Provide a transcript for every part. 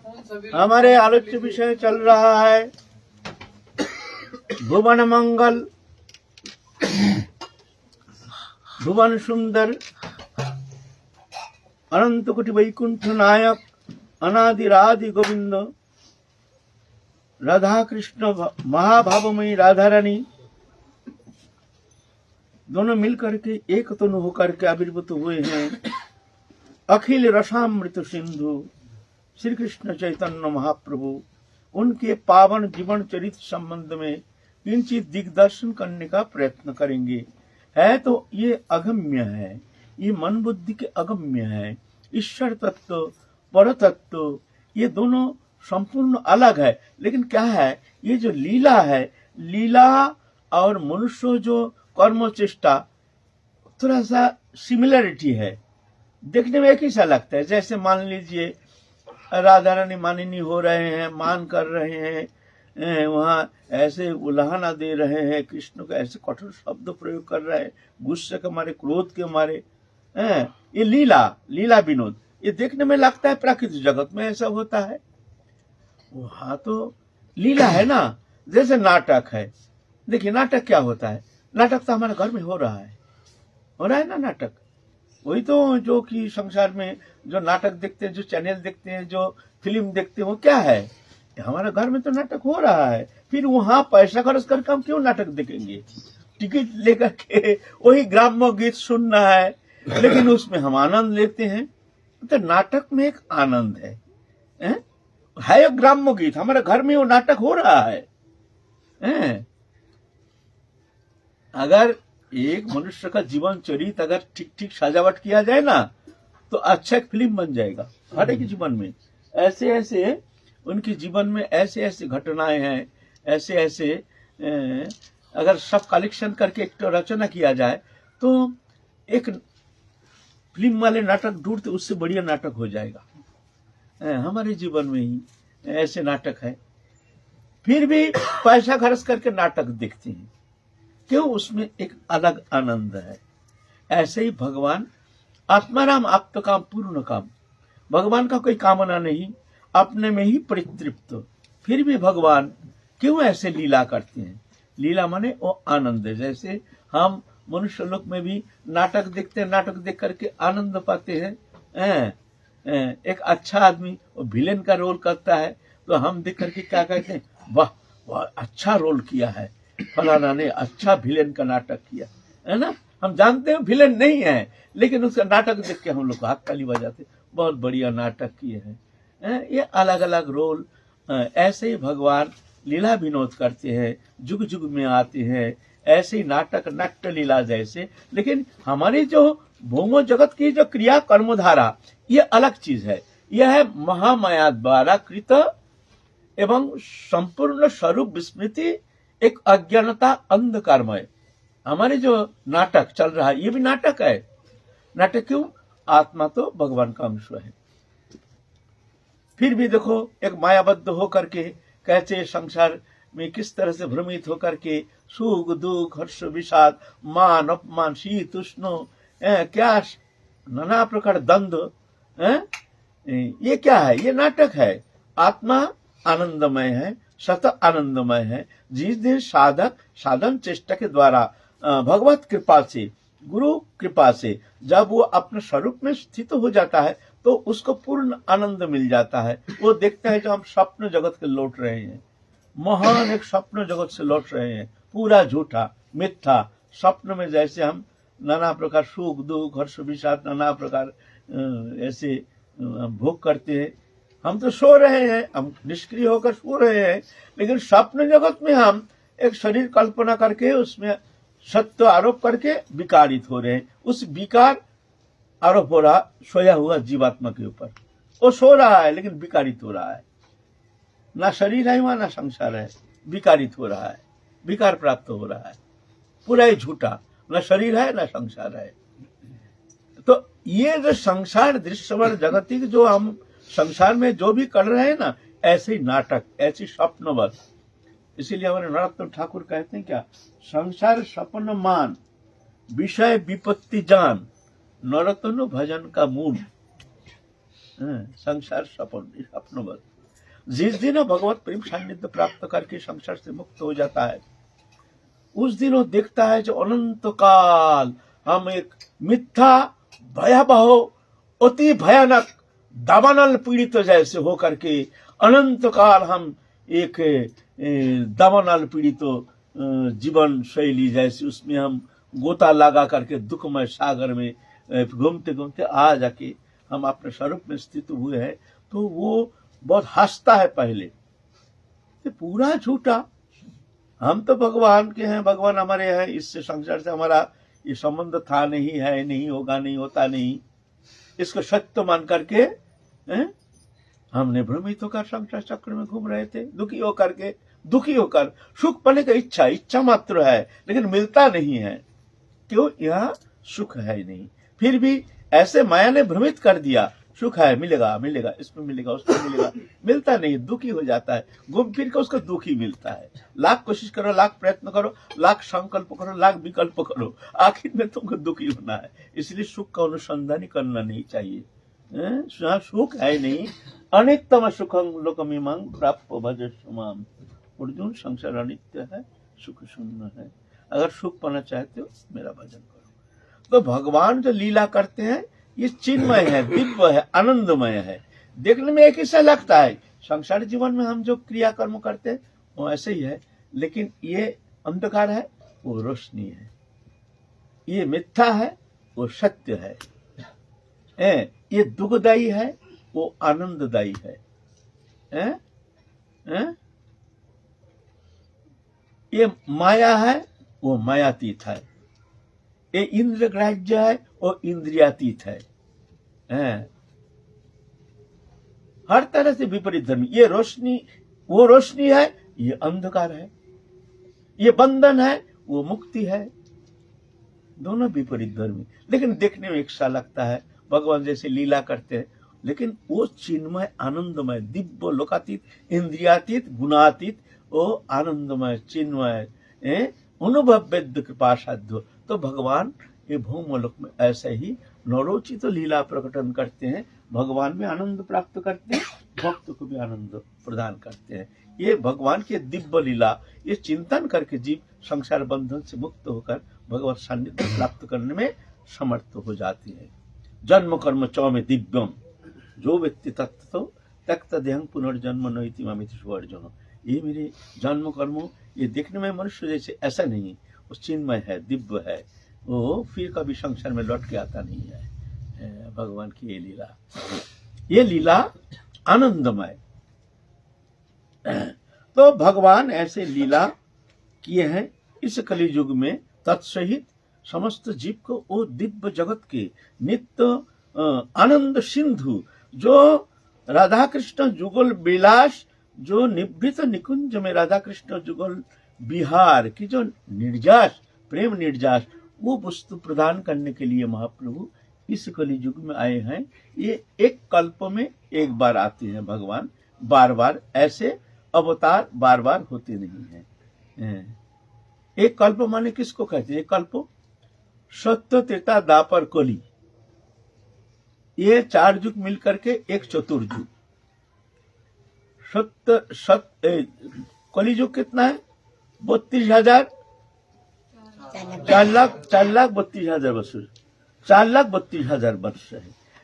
हमारे आलोच्य विषय चल रहा है भुवन मंगल, भुवन सुंदर, अनंत कोटि वैकुंठ नायक, अनादिरादि गोविंद, राधा कृष्ण महाभावमयी राधा रानी दोनों मिलकर के एक तनु होकर के आविर्भूत हुए हैं। अखिल रसामृत सिंधु श्री कृष्ण चैतन्य महाप्रभु, उनके पावन जीवन चरित्र संबंध में किंचित दिग्दर्शन करने का प्रयत्न करेंगे। है तो ये अगम्य है, ये मन बुद्धि के अगम्य है। ईश्वर तत्व, पर तत्व, ये दोनों संपूर्ण अलग है। लेकिन क्या है, ये जो लीला है, लीला और मनुष्य जो कर्म चेष्टा, थोड़ा सा सिमिलरिटी है, देखने में एक ही सा लगता है। जैसे मान लीजिए राधा रानी मानिनी हो रहे हैं, मान कर रहे हैं, वहाँ ऐसे उल्हाना दे रहे हैं, कृष्ण को ऐसे कठोर शब्द प्रयोग कर रहे हैं, गुस्से के मारे, क्रोध के मारे। ये लीला विनोद, ये देखने में लगता है प्राकृतिक जगत में ऐसा होता है। वहाँ तो लीला है ना, जैसे नाटक है। देखिए नाटक क्या होता है, नाटक तो हमारे घर में हो रहा है ना नाटक। वही तो जो कि संसार में जो नाटक देखते हैं, जो चैनल देखते हैं, जो फिल्म देखते हैं, वो क्या है, हमारे घर में तो नाटक हो रहा है। फिर वहां पैसा खर्च करके हम क्यों नाटक देखेंगे, टिकट लेकर के वही ग्राम्य गीत सुनना है, लेकिन उसमें हम आनंद लेते हैं। तो नाटक में एक आनंद है ग्राम्य गीत, हमारे घर में वो नाटक हो रहा है। अगर एक मनुष्य का जीवन चरित्र अगर ठीक ठीक सजावट किया जाए ना, तो अच्छा एक फिल्म बन जाएगा। हर एक जीवन में ऐसे ऐसे उनके जीवन में ऐसे ऐसे घटनाएं हैं, ऐसे ऐसे अगर सब कलेक्शन करके एक तो रचना किया जाए तो एक फिल्म वाले नाटक ढूंढते उससे बढ़िया नाटक हो जाएगा। हमारे जीवन में ही ऐसे नाटक है, फिर भी पैसा खर्च करके नाटक देखते हैं, क्यों, उसमें एक अलग आनंद है। ऐसे ही भगवान आत्माराम आप्त काम पूर्ण काम, भगवान का कोई कामना नहीं, अपने में ही परितृप्त, फिर भी भगवान क्यों ऐसे लीला करते हैं। लीला माने वो आनंद है। जैसे हम मनुष्य लोक में भी नाटक देखते हैं, नाटक देख करके आनंद पाते हैं। एक अच्छा आदमी वो विलेन का रोल करता है तो हम देख करके क्या कहते हैं, वाह वाह अच्छा रोल किया है, फलाना ने अच्छा विलेन का नाटक किया है ना। हम जानते हैं विलेन नहीं है, लेकिन उसका नाटक देख के हम लोग हाथ ताली बजाते, बहुत बढ़िया नाटक किए हैं। ये अलग अलग रोल, ऐसे ही भगवान लीला विनोद करते हैं, जुग जुग में आते हैं। ऐसे ही नाटक नाट्य लीला जैसे, लेकिन हमारी जो भौम जगत की जो क्रिया कर्मधारा, ये अलग चीज है। यह है महामाया द्वारा कृत एवं संपूर्ण स्वरूप विस्मृति, एक अज्ञानता अंधकारमय। हमारे जो नाटक चल रहा है ये भी नाटक है। नाटक क्यों, आत्मा तो भगवान का अंश है। फिर भी देखो एक मायाबद्ध होकर के कैसे संसार में किस तरह से भ्रमित होकर के सुख दुख हर्ष विषाद मान अपमान शीत उष्ण क्या नाना प्रकार द्वंद्व, ये क्या है, ये नाटक है। आत्मा आनंदमय है, सत आनंदमय है। जिस दिन साधक साधन चेष्टा के द्वारा भगवत कृपा से, गुरु कृपा से जब वो अपने स्वरूप में स्थित हो जाता है तो उसको पूर्ण आनंद मिल जाता है। वो देखता है जो हम स्वप्न जगत के लौट रहे हैं, महान एक स्वप्न जगत से लौट रहे हैं, पूरा झूठा मिथ्या स्वप्न में। जैसे हम नाना प्रकार सुख दुख हर्ष विषाद नाना प्रकार ऐसे भोग करते हैं, हम तो सो रहे हैं, हम निष्क्रिय होकर सो रहे हैं, लेकिन स्वप्न जगत में हम एक शरीर कल्पना करके उसमें सत्य आरोप करके विकारित हो रहे हैं। उस विकार आरोप हो रहा सोया हुआ जीवात्मा के ऊपर, वो सो रहा है लेकिन विकारित हो रहा है। ना शरीर है वहां, ना संसार है, विकारित हो रहा है, विकार प्राप्त हो रहा है, पूरा ही झूठा, ना शरीर है ना संसार है। तो ये जो संसार दृश्यवर जगतिक जो हम संसार में जो भी कर रहे हैं ना, ऐसे ही नाटक, ऐसी स्वप्नवत। इसीलिए हमारे नरोत्तम ठाकुर कहते हैं क्या, संसार स्वप्न मान विषय विपत्ति जान नरोत्तम भजन का मूल। संसार स्वप्नवत। जिस दिन वो भगवत प्रेम सान्निध्य प्राप्त करके संसार से मुक्त हो जाता है, उस दिन वो देखता है जो अनंत काल हम एक मिथ्या भयावह अति भयानक दावानल पीड़ित जैसे हो करके अनंत काल हम एक दावानल पीड़ित जीवन शैली जैसे उसमें हम गोता लगा करके दुखमय सागर में घूमते घूमते आ जाके हम अपने स्वरूप में स्थित हुए हैं, तो वो बहुत हंसता है पहले। तो पूरा झूठा, हम तो भगवान के हैं, भगवान हमारे हैं, इससे संसार से हमारा ये संबंध था नहीं, है नहीं, होगा नहीं, होता नहीं, इसको सत्य मान करके हमने भ्रमित होकर संसार चक्र में घूम रहे थे, दुखी होकर सुख पाने का इच्छा मात्र है, लेकिन मिलता नहीं है। क्यों? यह सुख है नहीं, फिर भी ऐसे माया ने भ्रमित कर दिया, सुख है, मिलेगा मिलेगा, इसमें मिलेगा, उसमें मिलेगा, मिलता नहीं, दुखी हो जाता है, घूम फिर के उसको दुखी मिलता है। लाख कोशिश करो, लाख प्रयत्न करो, लाख संकल्प करो, लाख विकल्प करो, आखिर में तुमको दुखी होना है। इसलिए सुख का अनुसंधान करना नहीं चाहिए। सुख है नहीं, अनित्यम सुखम लोकमिमं प्राप्त भजस्वमाम। अर्जुन, संसार अनित्य है, सुख शून्य है, अगर सुख पाना चाहते हो मेरा भजन करो। तो भगवान जो लीला करते हैं ये चिन्मय है, दिव्य है, आनंदमय है, देखने में एक ऐसा लगता है संसार जीवन में हम जो क्रियाकर्म करते हैं वो ऐसे ही है, लेकिन ये अंधकार है, वो रोशनी है, ये मिथ्या है, वो सत्य है, ये दुखदायी है, वो आनंददायी है, ये माया है, वो मायातीत है, ये इंद्र ग्राह्य है, वो इंद्रियातीत है। हर तरह से विपरीत धर्म, ये रोशनी, वो रोशनी है, ये अंधकार है, ये बंधन है, वो मुक्ति है, दोनों विपरीत धर्मी, लेकिन देखने में एक सा लगता है, भगवान जैसे लीला करते हैं, लेकिन वो चिन्मय, आनंदमय, दिव्य, लोकातीत, इंद्रियातीत, गुणातीत, वो आनंदमय, चिन्मय, अनुभव वेद्य कृपा साध्य। तो भगवान ये भूमलोक में ऐसे ही नरोचित लीला प्रकटन करते हैं, भगवान में आनंद प्राप्त करते हैं, भक्त को भी आनंद प्रदान करते हैं। ये भगवान के दिव्य लीला, ये चिंतन करके जीव संसार बंधन से मुक्त होकर भगवत सान्निध्य प्राप्त करने में समर्थ हो जाती है। जन्म कर्म चौ में दिव्यम, जो व्यक्ति तत्व त्यक्त देहं पुनर्जन्म नैति मामिति सुवर्जन। ये मेरे जन्म कर्म, ये देखने में मनुष्य जैसे ऐसा नहीं, वो चिन्मय है, दिव्य है, वो फिर कभी संसार में लौट के आता नहीं है। भगवान की ये लीला आनंदमय। तो भगवान ऐसे लीला किए हैं इस कलि युग में, तत्सहित समस्त जीव को वो दिव्य जगत के नित्य आनंद सिंधु, जो राधा कृष्ण जुगल विलास, जो निवृत्त निकुंज में राधा कृष्ण जुगल बिहार की जो निर्जास, प्रेम निर्जास, वो वस्तु प्रदान करने के लिए महाप्रभु इस कलि युग में आए हैं। ये एक कल्प में एक बार आते हैं भगवान, बार बार ऐसे अवतार बार बार होते नहीं हैं। एक कल्प माने किसको कहते हैं? एक कल्प सत्य, त्रेता, द्वापर, कली, ये चार युग मिलकर के एक चतुर्युग। कली युग कितना है? 32,000, 4,32,000 वर्ष, 4,32,000 वर्ष है।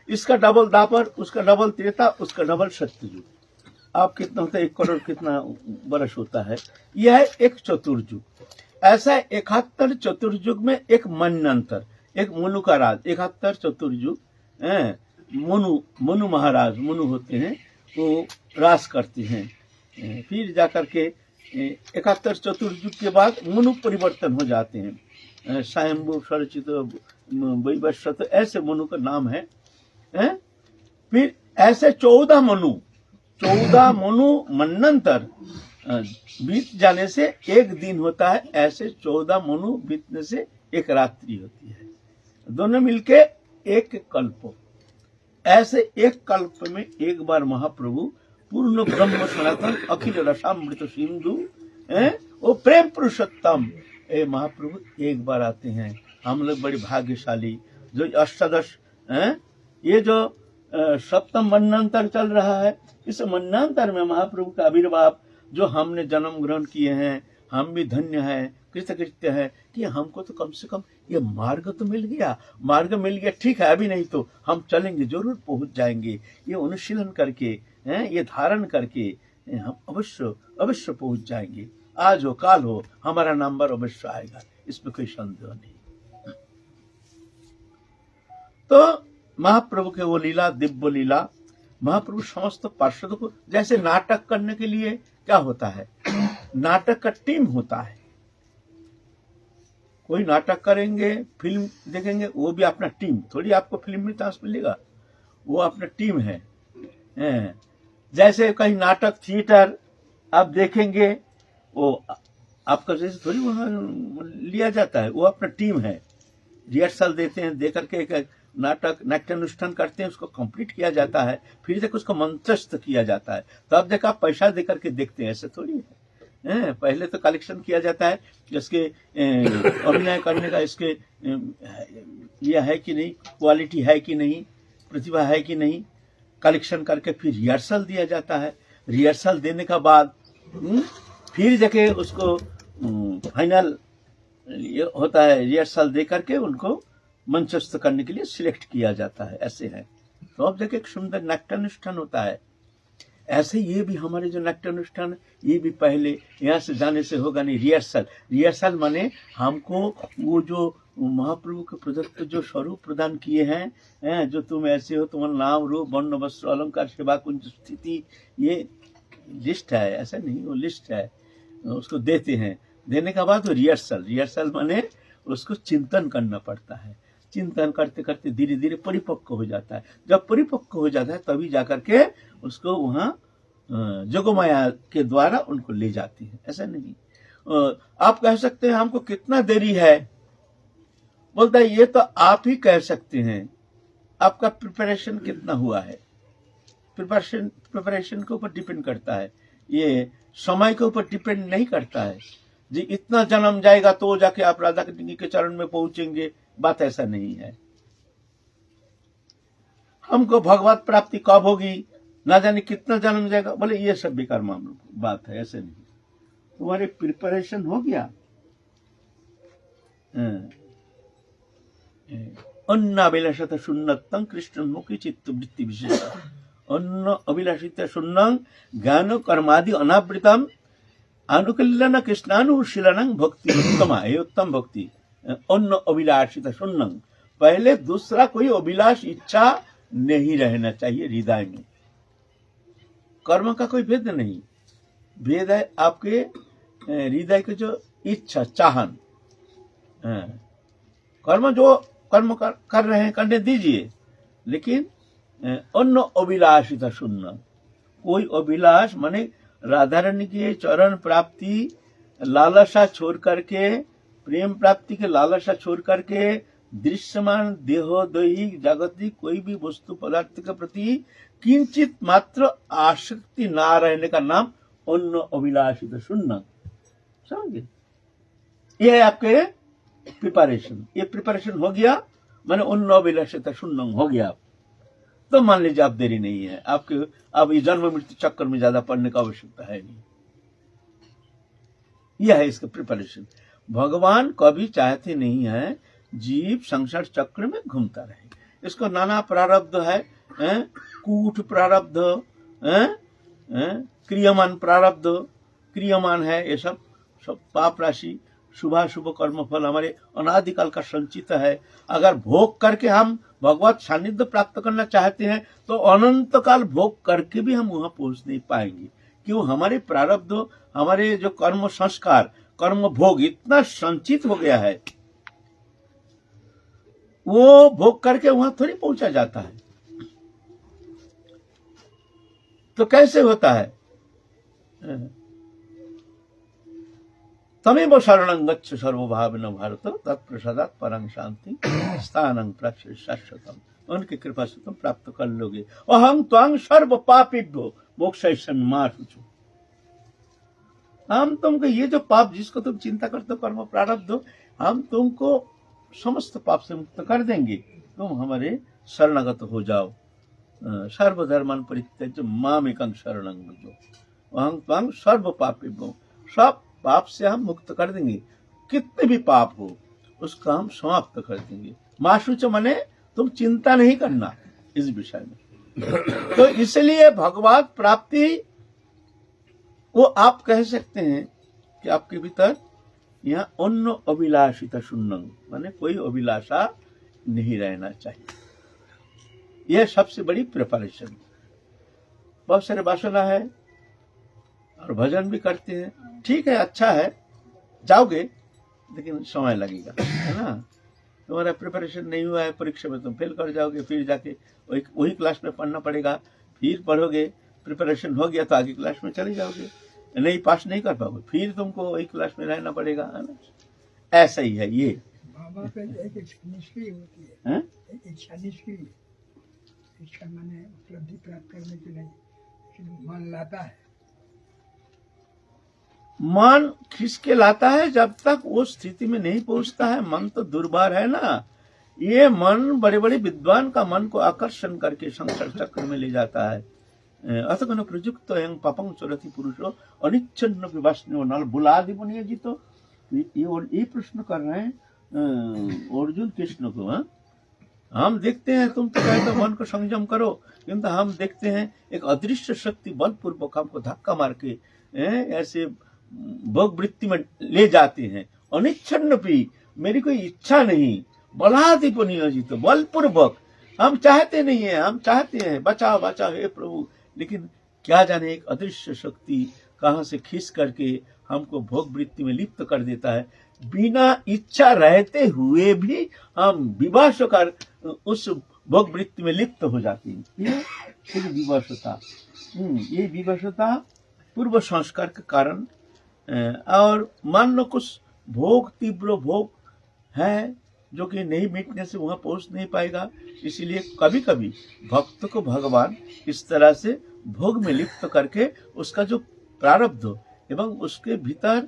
इसका डबल द्वापर, उसका डबल त्रेता, उसका डबल सत्ययुग। आप कितना होता है? 1 करोड़ कितना वर्ष होता है? यह है एक चतुर्युग। ऐसा 71 चतुर्युग में एक मनंतर, एक मनु का राज, 71 चतुर्युग। मनु महाराज, मनु होते हैं, वो राज करते हैं। फिर जाकर के 71 चतुर्युग के बाद मनु परिवर्तन हो जाते हैं, स्वयंभू, सरचित, वैवस्वत, ऐसे मनु का नाम है। फिर ऐसे 14 मनु मनंतर बीत जाने से एक दिन होता है, ऐसे 14 मनु बीतने से एक रात्रि होती है, दोनों मिलके एक कल्प। ऐसे एक कल्प में एक बार महाप्रभु पूर्ण ब्रह्म सनातन अखिल रसामृत सिंधु, वो प्रेम पुरुषोत्तम महाप्रभु एक बार आते हैं। हम लोग बड़े भाग्यशाली, जो अष्टादश, ये जो सप्तम मन्वंतर चल रहा है। इस मन्वंतर में महाप्रभु का आविर्भाव, जो हमने जन्म ग्रहण किए हैं, हम भी धन्य हैं, कृतकृत्य है कि हमको तो कम से कम ये मार्ग तो मिल गया। मार्ग मिल गया, ठीक है, अभी नहीं तो हम चलेंगे, जरूर पहुंच जाएंगे। ये अनुशीलन करके, ये धारण करके हम अवश्य अवश्य पहुंच जाएंगे। आज हो काल हो, हमारा नंबर अवश्य आएगा, इसमें कोई संदेह नहीं। तो महाप्रभु के वो लीला, दिव्य लीला, महाप्रभु समस्त पार्षदों को, जैसे नाटक करने के लिए क्या होता है, नाटक का टीम होता है। कोई नाटक करेंगे, फिल्म देखेंगे, वो भी अपना टीम, थोड़ी आपको फिल्म में चांस मिलेगा, वो अपना टीम है। जैसे कहीं नाटक थिएटर आप देखेंगे, वो आपका जैसे थोड़ी वहां लिया जाता है, वो अपना टीम है। रिहर्सल देते हैं, दे करके एक नाटक नाट्यानुष्ठान करते हैं, उसको कंप्लीट किया जाता है, फिर तक उसको मंचस्थ किया जाता है, तब तक आप पैसा दे करके देखते हैं। ऐसे थोड़ी है, पहले तो कलेक्शन किया जाता है, इसके अभिनय करने का, इसके यह है कि नहीं, क्वालिटी है कि नहीं, प्रतिभा है कि नहीं, कलेक्शन करके फिर रिहर्सल दिया जाता है। रिहर्सल देने का बाद फिर जाके उसको फाइनल होता है, रिहर्सल दे करके उनको मंचस्थ करने के लिए सिलेक्ट किया जाता है। ऐसे है, तो अब जाके एक सुंदर नाट्यानुष्ठान होता है। ऐसे ये भी हमारे जो नाट्यानुष्ठान, ये भी पहले यहाँ से जाने से होगा नहीं, रिहर्सल। रिहर्सल माने हमको वो जो महाप्रभु के प्रदत्त जो स्वरूप प्रदान किए हैं, जो तुम ऐसे हो, तुम्हारा नाम, रूप, वर्ण, वस्त्र, अलंकार, सेवा, कुंज, स्थिति, ये लिस्ट है, ऐसा नहीं, वो लिस्ट है, उसको देते हैं। देने के बाद वो रिहर्सल माने उसको चिंतन करना पड़ता है। चिंतन करते करते धीरे धीरे परिपक्व हो जाता है। जब परिपक्व हो जाता है तभी जाकर के उसको वहां जोगमाया के द्वारा उनको ले जाती है। ऐसा नहीं आप कह सकते हैं हमको कितना देरी है, बोलता है ये तो आप ही कह सकते हैं, आपका प्रिपरेशन कितना हुआ है। प्रिपरेशन के ऊपर डिपेंड करता है, ये समय के ऊपर डिपेंड नहीं करता है जी इतना जन्म जाएगा तो जाके आप राधा कृष्ण के चरण में पहुंचेंगे, बात ऐसा नहीं है। हमको भगवत प्राप्ति कब होगी, ना जाने कितना जन्म जाएगा, बोले ये सब बेकार मामला बात है, ऐसे नहीं। तुम्हारे प्रिपरेशन हो गया। अन्न अभिलाषित शून्यतम कृष्ण मुखी चित्त वृत्ति विशेष। अन्न अभिलाषित शून्यं ज्ञान कर्मादि अनावृतम अनुकूलन कृष्णानुशीलन भक्ति उत्तम है, उत्तम भक्ति। अन्न अभिलाषित शून्यं, पहले दूसरा कोई अभिलाष इच्छा नहीं रहना चाहिए हृदय में। कर्म का कोई भेद नहीं, भेद है आपके हृदय के जो इच्छा चाहन। कर्म जो कर्म कर रहे हैं करने दीजिए, लेकिन अन्न अभिलाषित शून्य, कोई अभिलाष माने राधा रानी के चरण प्राप्ति लालसा छोड़ करके, प्रेम प्राप्ति के लालसा छोड़ करके दृश्यमान देहोदैहिक जागतिक कोई भी वस्तु पदार्थ के प्रति किंचित मात्र आसक्ति ना रहने का नाम अन्न अभिलाषित शून्य। समझे, ये है आपके प्रिपरेशन। ये प्रिपरेशन हो गया माने अन्न अभिलाषित शून्य हो गया। तो मान लीजिए आप देरी नहीं है आपके, अब ये जन्म मृत्यु चक्कर में ज्यादा पढ़ने का आवश्यकता है नहीं। यह है इसका प्रिपरेशन। भगवान कभी चाहते नहीं है जीव संसार चक्र में घूमता रहे। इसको नाना प्रारब्ध है, कूट प्रारब्ध, क्रियमान प्रारब्ध, क्रियमान है, ये सब पाप राशि, शुभाशुभ कर्म फल हमारे अनादिकाल का संचित है। अगर भोग करके हम भगवत सानिध्य प्राप्त करना चाहते हैं तो अनंत काल भोग करके भी हम वहां पहुंच नहीं पाएंगे, क्यों, हमारे प्रारब्ध, हमारे जो कर्म संस्कार, कर्म भोग इतना संचित हो गया है, वो भोग करके वहां थोड़ी पहुंचा जाता है। तो कैसे होता है, तमेव शरणं गच्छ सर्वभावेन भारत तत्प्रसादात् परं शांति स्थानं प्राप्स्यसि शाश्वतम्। उनकी कृपा से तुम प्राप्त कर लोगे। अहं त्वां सर्व पापेभ्यो मोक्षयिष्यामि मा शुचि। हम तुमको ये जो पाप जिसको तुम चिंता करते हो, कर्म प्रारब्ध, हम तुमको समस्त पाप से मुक्त कर देंगे, तुम हमारे शरणागत हो जाओ। सर्वधर्मान् परित्यज्य मामेकं शरणं व्रज अहं त्वां सर्व पापेभ्यो, सब पाप से हम मुक्त कर देंगे, कितने भी पाप हो उसका हम समाप्त कर देंगे। माशुच मने तुम चिंता नहीं करना इस विषय में। तो इसलिए भगवत प्राप्ति वो आप कह सकते हैं कि आपके भीतर यहाँ अन्य अभिलाषिता शून्य, माने कोई अभिलाषा नहीं रहना चाहिए। यह सबसे बड़ी प्रिपरेशन। बहुत सारे वासना है और भजन भी करते हैं, ठीक है, अच्छा है, जाओगे लेकिन समय लगेगा, है ना। तुम्हारा प्रिपरेशन नहीं हुआ है, परीक्षा में तुम फेल कर जाओगे, फिर जाके वही क्लास में पढ़ना पड़ेगा, फिर पढ़ोगे, प्रिपरेशन हो गया तो आगे क्लास में चले जाओगे, नहीं पास नहीं कर पाओगे, फिर तुमको वही क्लास में रहना पड़ेगा, है ना। ऐसा ही है ये। बाबा पे एक इच्छा निष्क्रिय होती है, एक इच्छा निष्क्रिय, इच्छा माने उपलब्धि प्राप्त करने के लिए मन लाता है, मन खींच के लाता है। जब तक वो स्थिति में नहीं पहुंचता है, मन तो दुर्बार है ना। ये मन बड़े बड़े विद्वान का मन को आकर्षण करके संसार चक्र में ले जाता है। अतगन प्रयुक्त एवं पापं चरति पुरुषो अनिच्छन्न विवासने नल बुलादि मुनिया जी। तो ये प्रश्न कर रहे हैं अर्जुन कृष्ण को। हम देखते हैं, तुम तो कहते हो मन को संयम करो, किंतु हम देखते हैं एक अदृश्य शक्ति बलपूर्वक हमको धक्का मार के ऐसे भोग वृत्ति में ले जाते हैं। अनिच्छन्न भी, मेरी कोई इच्छा नहीं, बलाधिप नियोजित, बलपूर्वक। हम चाहते नहीं है, हम चाहते हैं बचाओ बचाओ हे प्रभु, लेकिन क्या जाने एक अदृश्य शक्ति कहां से खींच करके हमको भोग वृत्ति में लिप्त कर देता है। बिना इच्छा रहते हुए भी हम विवश कर उस भोग वृत्ति में लिप्त हो जाते हैं। ये विवशता, ये विवशता पूर्व संस्कार के कारण। और मान लो कुछ भोग, तीव्र भोग है जो कि नहीं मिटने से वहां पहुंच नहीं पाएगा, इसीलिए कभी कभी भक्त को भगवान इस तरह से भोग में लिप्त करके उसका जो प्रारब्ध एवं उसके भीतर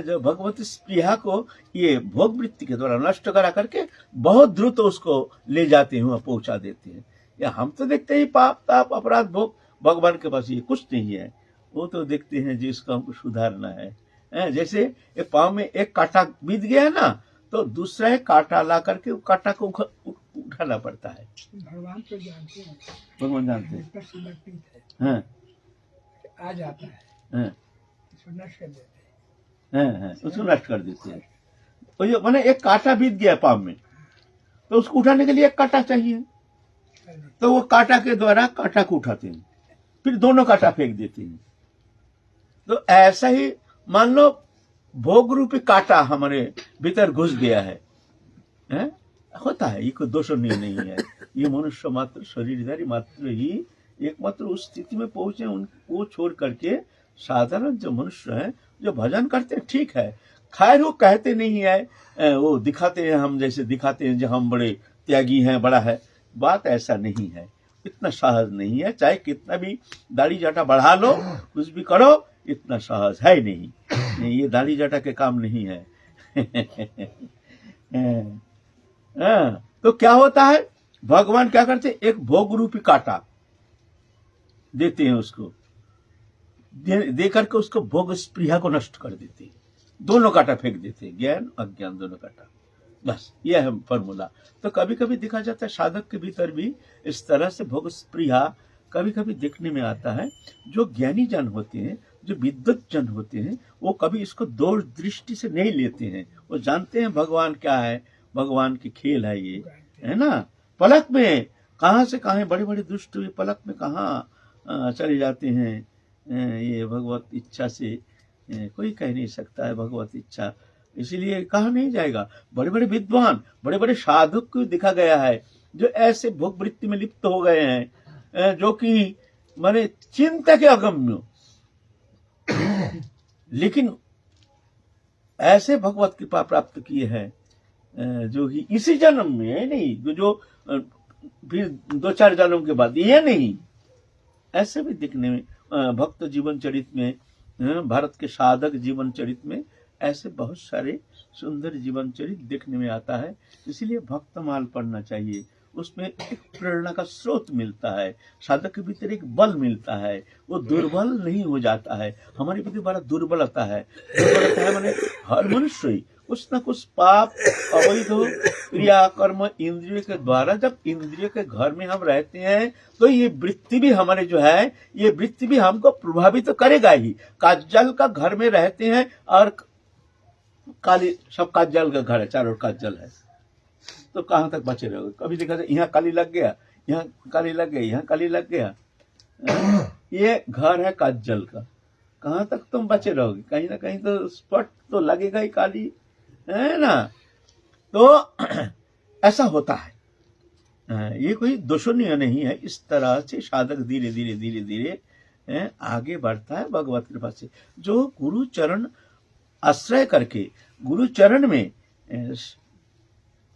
जो भगवती स्पृहा को ये भोग वृत्ति के द्वारा नष्ट करा करके बहुत द्रुत उसको ले जाते हैं, वहां पहुंचा देते हैं। या हम तो देखते हैं पाप ताप अपराध भोग, भगवान के पास ये कुछ नहीं है। वो तो देखते हैं जिसको हमको सुधारना है। जैसे एक पाँव में एक कांटा बीत गया है ना, तो दूसरा एक कांटा ला करके वो कांटा को उठाना पड़ता है। भगवान तो जानते हैं, भगवान जानते हैं, समर्पित है, आ जाता है, इसको नष्ट कर देते हैं, उसको नष्ट कर देते हैं। तो ये माने एक कांटा बीत गया पाँव में, तो उसको उठाने के लिए एक कांटा चाहिए, तो वो कांटा के द्वारा कांटा को उठाते हैं, फिर दोनों कांटा फेंक देते हैं। तो ऐसा ही मान लो भोग रूपी कांटा हमारे भीतर घुस गया है, होता है, ये कोई दोषणीय नहीं है। ये मनुष्य मात्र शरीरधारी मात्र ही एकमात्र उस स्थिति में पहुंचे, उनको छोड़ करके साधारण जो मनुष्य है जो भजन करते हैं, ठीक है, खैर वो कहते नहीं है, वो दिखाते हैं, हम जैसे दिखाते हैं जो हम बड़े त्यागी हैं, बड़ा है, बात ऐसा नहीं है, इतना सहज नहीं है। चाहे कितना भी दाढ़ी जाटा बढ़ा लो, कुछ भी करो, इतना सहज है नहीं, ये दाढ़ी जाटा के काम नहीं है। तो क्या होता है, भगवान क्या करते, एक भोग रूपी कांटा देते हैं, उसको दे करके उसको भोग स्पृहा को नष्ट कर देते हैं, दोनों कांटा फेंक देते हैं, ज्ञान अज्ञान दोनों कांटा, बस यह है फॉर्मूला। तो कभी कभी देखा जाता है साधक के भीतर भी इस तरह से भोग स्पृहा कभी कभी देखने में आता है। जो ज्ञानी जन होते हैं, जो विद्वत जन होते हैं, वो कभी इसको दोष दृष्टि से नहीं लेते हैं। वो जानते हैं भगवान क्या है, भगवान की खेल है ये, है ना। पलक में कहां से कहां बड़े बड़े दुष्ट हुए, पलक में कहां चले जाते हैं। ये भगवत इच्छा से कोई कह नहीं सकता है भगवत इच्छा, इसीलिए कहा नहीं जाएगा। बड़े बड़े विद्वान, बड़े बड़े साधक को दिखा गया है जो ऐसे भोग वृत्ति में लिप्त हो गए हैं, जो कि माने चिंता के अगम्य, लेकिन ऐसे भगवत कृपा प्राप्त किए हैं जो कि इसी जन्म में है, नहीं जो फिर 2-4 जन्म के बाद, ये नहीं, ऐसे भी दिखने में भक्त जीवन चरित में, भारत के साधक जीवन चरित में ऐसे बहुत सारे सुंदर जीवन चरित देखने में आता है। इसलिए भक्त माल पढ़ना चाहिए, उसमें एक प्रेरणा का स्रोत मिलता है, साधक के भीतर एक बल मिलता है, वो दुर्बल नहीं हो जाता है। हमारे भीतर बड़ा दुर्बलता है, माने हर मनुष्य ही कुछ ना कुछ पाप अवैध क्रिया कर्म इंद्रियों के द्वारा, जब इंद्रियों के घर में हम रहते हैं तो ये वृत्ति भी हमारे जो है, ये वृत्ति भी हमको प्रभावित तो करेगा ही। काजल का घर में रहते हैं और काली, सब काजल का घर है, चारों काजल है, तो कहां तक बचे रहोगे? कभी देखा जाए यहाँ काली लग गया, यहाँ काली लग गई, यहाँ काली लग गया, ये घर है काजल का, कहां तक तुम बचे रहोगे? कहीं ना कहीं तो स्पॉट तो लगेगा ही काली, है ना? तो ऐसा होता है, ये कोई दोषणीय नहीं है। इस तरह से साधक धीरे धीरे धीरे धीरे आगे बढ़ता है भगवत कृपा से। जो गुरु चरण आश्रय करके, गुरु चरण में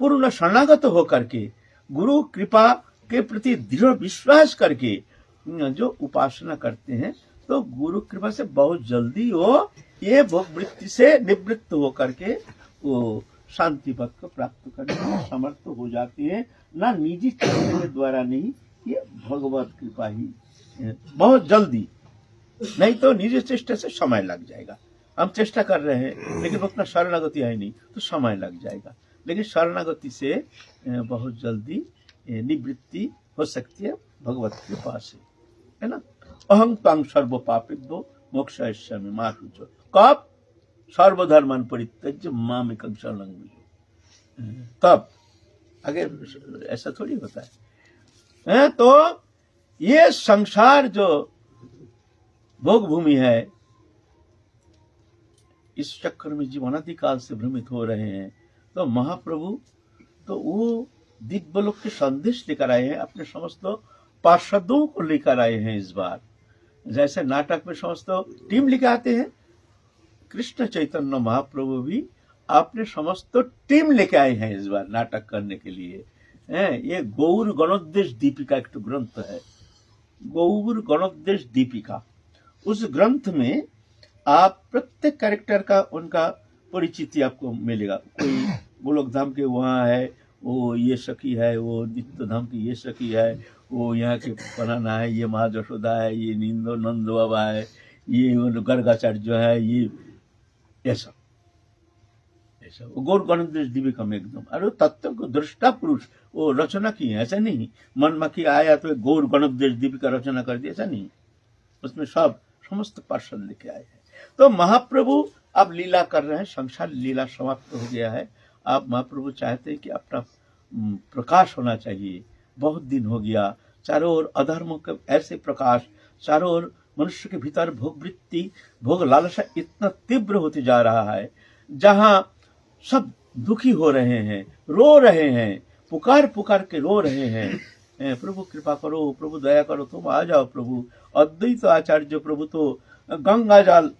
पूर्ण शरणागत होकर के, गुरु कृपा के प्रति दृढ़ विश्वास करके जो उपासना करते हैं, तो गुरु कृपा से बहुत जल्दी वो ये भोग वृत्ति से निवृत्त होकर के वो शांति पद को प्राप्त करने में समर्थ हो जाते हैं। ना निजी चेष्टा के द्वारा नहीं, ये भगवत कृपा ही बहुत जल्दी, नहीं तो निजी चेष्टा से समय लग जाएगा। हम चेष्टा कर रहे हैं लेकिन उतना शरणागति है नहीं, तो समय लग जाएगा। लेकिन शरणागति से बहुत जल्दी निवृत्ति हो सकती है भगवत कृपा से, है ना? अहं त्वां सर्व पापेभ्यो मोक्षयिष्यामि मा शुचो। कब? सर्वधर्मान् परित्यज्य मामेकं शरणं व्रज। तब आगे ऐसा थोड़ी होता है, तो ये संसार जो भोग भूमि है, इस चक्कर में जीवनाधिकाल से भ्रमित हो रहे हैं। तो महाप्रभु तो वो दिव्य लोक के संदेश लेकर आए हैं, अपने समस्त पार्षदों को लेकर आए हैं इस बार। जैसे नाटक में समस्त टीम लेकर आते हैं, कृष्ण चैतन्य महाप्रभु भी अपने समस्त टीम लेके आए हैं इस बार नाटक करने के लिए। ये गौर गणोद्देश दीपिका एक ग्रंथ है, गौर गणोद्देश दीपिका। उस ग्रंथ में आप प्रत्येक कैरेक्टर का उनका परिचिति आपको मिलेगा। कोई गोलोक धाम के वहाँ है, वो ये सखी है, वो नित्य धाम की ये सखी है, वो यहाँ के बनाना है, ये माँ जशोदा है, ये नंद बाबा है, ये गर्गाचार्य है, ये ऐसा वो गौर गणोद्देश दीपिका में एकदम। अरे तत्व को दृष्टा पुरुष वो रचना की है, ऐसा नहीं मन में की आया तो गौर गणोद्देश दीपिका रचना कर दी, ऐसा नहीं। उसमें सब समस्त पार्षद लेके आए हैं। तो महाप्रभु अब लीला कर रहे हैं, संसार लीला समाप्त हो गया है। अब महाप्रभु चाहते हैं कि अपना प्रकाश होना चाहिए। बहुत दिन हो गया, चारों ओर अधर्मों के ऐसे प्रकाश, चारों ओर मनुष्य के भीतर भोग वृत्ति, भोग लालसा इतना तीव्र होते जा रहा है, जहां सब दुखी हो रहे हैं, रो रहे हैं, पुकार पुकार के रो रहे हैं, प्रभु कृपा करो, प्रभु दया करो, तुम आ जाओ प्रभु। अद्वैत आचार्य प्रभु तो गंगा जल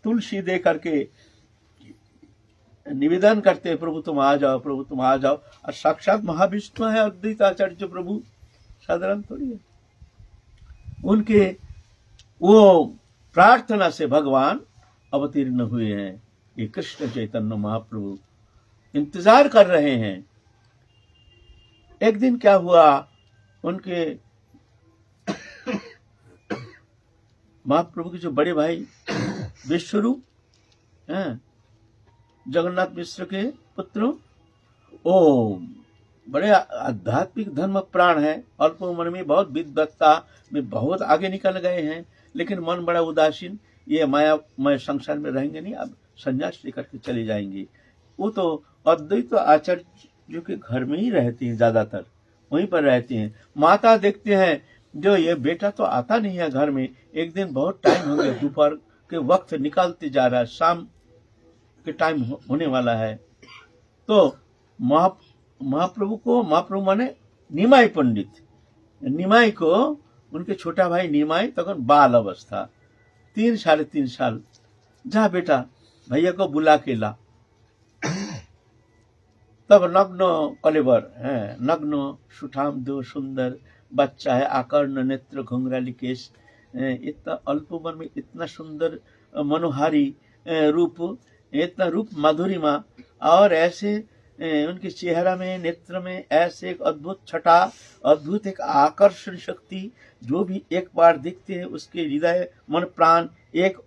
तुलसी दे करके निवेदन करते हैं, प्रभु तुम आ जाओ, प्रभु तुम आ जाओ। और साक्षात महाविष्णु है अद्वैत आचार्य प्रभु, साधारण थोड़ी है। उनके वो प्रार्थना से भगवान अवतीर्ण हुए हैं। ये कृष्ण चैतन्य महाप्रभु इंतजार कर रहे हैं। एक दिन क्या हुआ, उनके महाप्रभु के जो बड़े भाई विश्वरूप हैं, जगन्नाथ मिश्र के पुत्र, ओ बड़े आध्यात्मिक धर्म प्राण है, अल्प उम्र में बहुत विद्वत्ता में बहुत आगे निकल गए हैं, लेकिन मन बड़ा उदासीन, ये मायामय संसार में रहेंगे नहीं, अब संन्यास लेकर के चले जाएंगे। वो तो अद्वैत आचार्य के घर में ही रहते हैं, ज्यादातर वहीं पर रहते हैं। माता देखते हैं जो ये बेटा तो आता नहीं है घर में, एक दिन बहुत टाइम हो गया, दोपहर के वक्त निकालते जा रहा है, शाम के टाइम होने वाला है। तो महाप्रभु माने निमाई पंडित, निमाई को उनके छोटा भाई निमाई तक बाल अवस्था, 3 साढ़े 3 साल, जा बेटा भैया को बुला के ला। तब नग्न कलेवर है, नग्न सुठाम दो सुंदर बच्चा है, आकर्ण नेत्र घुंघराली केश, इतना अल्प उम्र में इतना सुंदर मनोहारी रूप, इतना रूप माधुरिमा, और ऐसे उनके चेहरा में, नेत्र में ऐसे एक अद्भुत छटा, अद्भुत एक आकर्षण शक्ति, जो भी एक बार देखते हैं उसके हृदय मन प्राण एक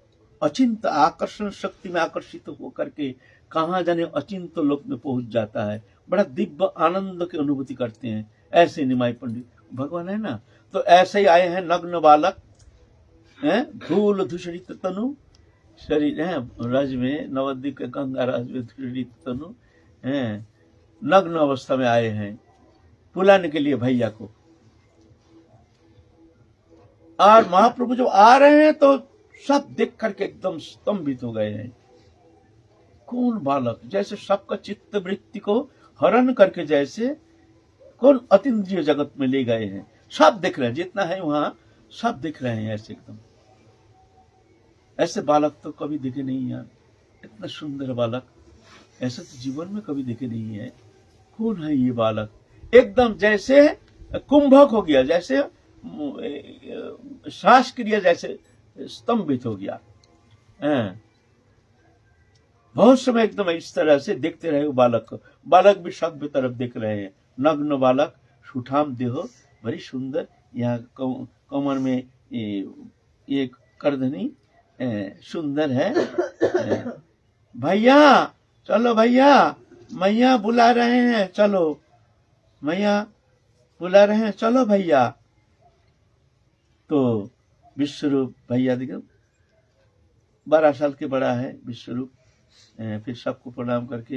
अचिंत आकर्षण शक्ति में आकर्षित होकर के कहाँ जाने अचिंत लोक में पहुंच जाता है। बड़ा दिव्य आनंद की अनुभूति करते हैं। ऐसे निमाई पंडित भगवान है ना। तो ऐसे ही आए हैं नग्न बालक, धूल धूषरित तनु, शरीर है रज में, नवद्वीप के गंगा रज में धूषरित तनु है, नग्न अवस्था में आए हैं बुलाने के लिए भैया को। और महाप्रभु जब आ रहे हैं तो सब देख करके एकदम स्तंभित हो गए हैं। कौन बालक, जैसे सबका चित्त वृत्ति को हरण करके जैसे कौन अतीन्द्रिय जगत में ले गए हैं। सब देख रहे हैं, जितना है वहां सब देख रहे हैं ऐसे एकदम। ऐसे बालक तो कभी देखे नहीं यार, इतना सुंदर बालक ऐसा तो जीवन में कभी देखे नहीं है। कौन है ये बालक? एकदम जैसे कुंभक हो गया, जैसे श्वास क्रिया जैसे स्तंभित हो गया। बहुत समय एकदम इस तरह से देखते रहे वो बालक को। बालक भी सब तरफ देख रहे हैं। नग्न बालक, सुठाम देहो, बड़ी सुंदर, यहाँ कमर में ये करधनी सुंदर है। भैया चलो, भैया मैया बुला रहे हैं, चलो मैया बुला रहे हैं, चलो भैया। तो विश्वरूप भैया देखो 12 साल के बड़ा है विश्वरूप। फिर सबको प्रणाम करके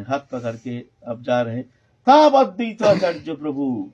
हाथ पकड़ के अब जा रहे। तब अद्वैत आचार्य प्रभु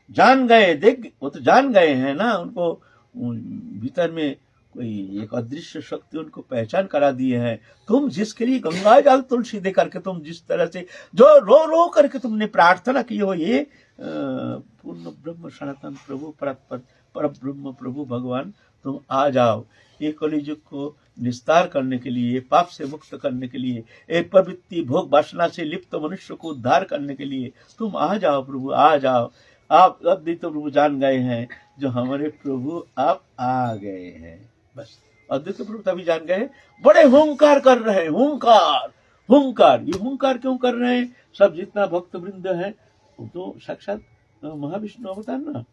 जान गए, देख वो तो जान गए हैं ना, उनको भीतर में कोई एक अदृश्य शक्ति उनको पहचान करा दिए है। तुम जिसके लिए गंगा जल तुलसी दे करके तुम जिस तरह से जो रो रो करके तुमने प्रार्थना की हो, ये पूर्ण ब्रह्म सनातन प्रभु पर ब्रह्म प्रभु भगवान तुम आ जाओ। ये कलियुग को निस्तार करने के लिए, पाप से मुक्त करने के लिए, एक प्रवृत्ति भोग वासना से लिप्त मनुष्य को उद्धार करने के लिए तुम आ जाओ प्रभु, आ जाओ। आप अद्वैत प्रभु जान गए हैं जो हमारे प्रभु आप आ गए हैं। बस अद्वैत प्रभु तभी जान गए। बड़े हुंकार कर रहे हैं, हुंकार हुंकार। ये हुंकार क्यों कर रहे हैं? सब जितना भक्त वृंद है वो तो साक्षात महाविष्णु अवतार ना।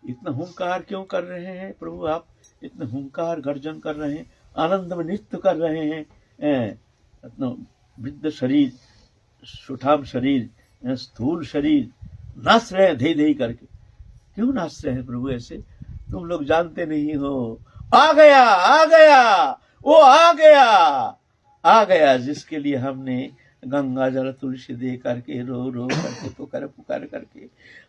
इतना हुंकार क्यों कर रहे हैं प्रभु आप? इतना हुंकार गर्जन कर रहे हैं, आनंद में नृत्य कर रहे हैं। इतना वृद्ध शरीर, सुठाम शरीर, स्थूल शरीर नाच रहे हैं धे धे करके। क्यों नाच रहे हैं प्रभु ऐसे? तुम लोग जानते नहीं हो। आ गया, आ गया, वो आ गया, आ गया जिसके लिए हमने गंगा जल तुलसी दे करके रो रो करके पुकार करके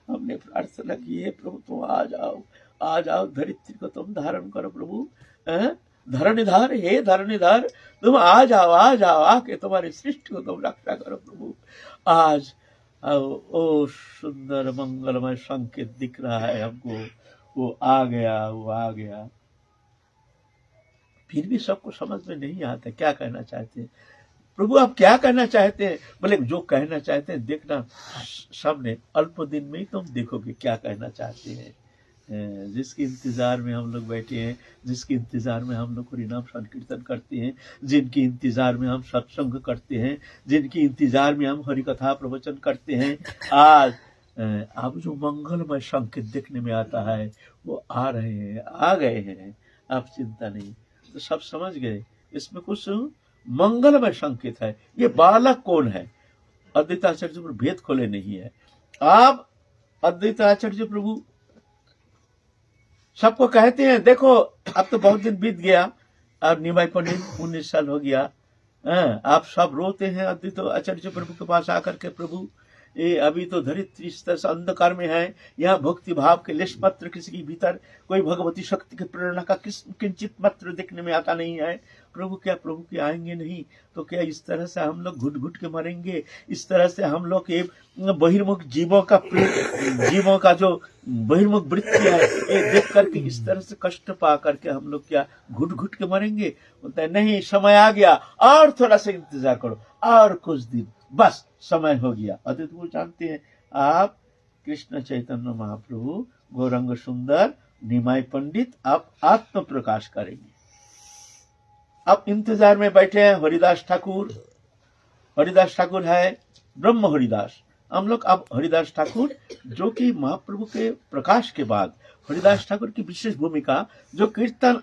हमने प्रार्थना की है। प्रभु तुम आ जाओ, आ जाओ, धरित्री को तुम धारण करो प्रभु। धरणीधर, हे धरणीधर तुम आ जाओ, आ जाओ, आके तुम्हारी सृष्टि को तुम रक्षा करो प्रभु। आज ओ सुंदर मंगलमय संकेत दिख रहा है हमको। वो आ गया, वो आ गया। फिर भी सबको समझ में नहीं आता क्या कहना चाहते हैं प्रभु। आप क्या कहना चाहते हैं? बोले जो कहना चाहते हैं देखना सामने अल्प दिन में ही तुम देखोगे क्या कहना चाहते हैं। जिसके इंतजार में हम लोग बैठे हैं, जिसके इंतजार में हम लोग हरिनाम संकीर्तन करते हैं, जिनके इंतजार में हम सत्संग करते हैं, जिनके इंतजार में हम हरि कथा प्रवचन करते हैं, आज अब जो मंगलमय संकेत देखने में आता है वो आ रहे हैं, आ गए हैं। आप चिंता नहीं। तो सब समझ गए इसमें कुछ मंगलमय संकेत है। ये बालक कौन है? अद्वैताचार्य प्रभु भेद खोले नहीं है। आप अद्वैताचार्य प्रभु सबको कहते हैं देखो अब तो बहुत दिन बीत गया, अब निमाई पंडित 19 साल हो गया। आप सब रोते हैं अद्वैत आचार्य प्रभु के पास आकर के, प्रभु ये अभी तो धरित्री इस तरह से अंधकार में है, यहाँ भक्ति भाव के लेश मात्र किसी के भीतर कोई भगवती शक्ति की प्रेरणा का किंचित मात्र देखने में आता नहीं है। प्रभु क्या प्रभु के आएंगे नहीं तो क्या इस तरह से हम लोग घुट घुट के मरेंगे? इस तरह से हम लोग के बहिर्मुख जीवों का जो बहिर्मुख वृत्ति है ये देख करके इस तरह से कष्ट पा करके हम लोग क्या घुट घुट के मरेंगे? बोलता है नहीं, समय आ गया और थोड़ा सा इंतजार करो, और कुछ दिन, बस समय हो गया। अद्वैत वो जानते हैं आप कृष्ण चैतन्य महाप्रभु, गौरंग सुंदर, निमाई पंडित आप आत्म प्रकाश करेंगे। आप इंतजार में बैठे हैं। हरिदास ठाकुर हरिदास ठाकुर है ब्रह्म हरिदास। हम लोग अब हरिदास ठाकुर, जो कि महाप्रभु के प्रकाश के बाद हरिदास ठाकुर की विशेष भूमिका, जो कीर्तन